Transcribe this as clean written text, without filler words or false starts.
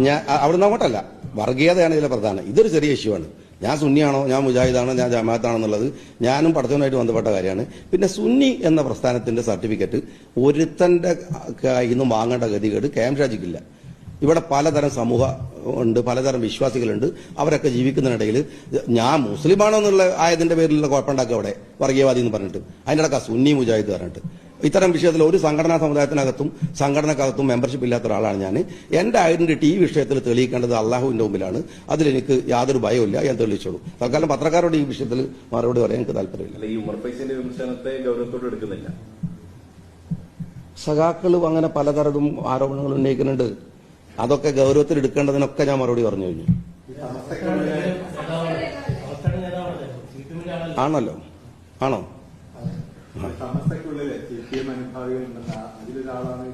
ഞാൻ അവിടുന്ന് അങ്ങോട്ടല്ല, വർഗീയതയാണ് ഇതിലെ പ്രധാനം. ഇതൊരു ചെറിയ ഇഷ്യൂ ആണ്. ഞാൻ സുന്നിയാണോ, ഞാൻ മുജാഹിദാണോ, ഞാൻ ജമാഅത്താണെന്നുള്ളത് ഞാനും പഠിത്തവുമായിട്ട് ബന്ധപ്പെട്ട കാര്യമാണ്. പിന്നെ സുന്നി എന്ന പ്രസ്ഥാനത്തിന്റെ സർട്ടിഫിക്കറ്റ് ഒരുത്തന്റെ കയ്യിൽ നിന്ന് വാങ്ങേണ്ട ഗതികേട് കെ.എം. ഷാജിക്കില്ല. ഇവിടെ പലതരം സമൂഹം ഉണ്ട്, പലതരം വിശ്വാസികളുണ്ട്. അവരൊക്കെ ജീവിക്കുന്നതിനിടയിൽ ഞാൻ മുസ്ലിമാണോ എന്നുള്ള ആയതിന്റെ പേരിലുള്ള കുഴപ്പമുണ്ടാക്കുക അവിടെ വർഗീയവാദി എന്ന് പറഞ്ഞിട്ട്, അതിൻ്റെ ഇടയ്ക്ക് സുന്നി മുജാഹിദ് പറഞ്ഞിട്ട് ഇത്തരം വിഷയത്തിൽ ഒരു സംഘടനാ സമുദായത്തിനകത്തും സംഘടനക്കകത്തും മെമ്പർഷിപ്പ് ഇല്ലാത്ത ഒരാളാണ് ഞാൻ. എന്റെ ഐഡന്റിറ്റി ഈ വിഷയത്തിൽ തെളിയിക്കേണ്ടത് അള്ളാഹുവിന്റെ മുമ്പിലാണ്. അതിലെനിക്ക് യാതൊരു ഭയമില്ല, ഞാൻ തെളിയിച്ചോളൂ. തൽക്കാലം പത്രക്കാരോട് ഈ വിഷയത്തിൽ മറുപടി പറയാൻ എനിക്ക് താല്പര്യമില്ല. ഈ ഉമർ ഫൈസിന്റെ വിമർശനത്തെ ഗൗരവത്തോടെ എടുക്കുന്നില്ല. സഖാക്കളും അങ്ങനെ പലതരവും ആരോപണങ്ങൾ ഉന്നയിക്കുന്നുണ്ട്. അതൊക്കെ ഗൗരവത്തിൽ എടുക്കേണ്ടതിനൊക്കെ ഞാൻ മറുപടി പറഞ്ഞു കഴിഞ്ഞു. ആണല്ലോ, ആണോ? സമസ്തയ്ക്കുള്ളിലെ CPM അനുഭാവികളുണ്ടെന്ന അതിലൊരാളാണ്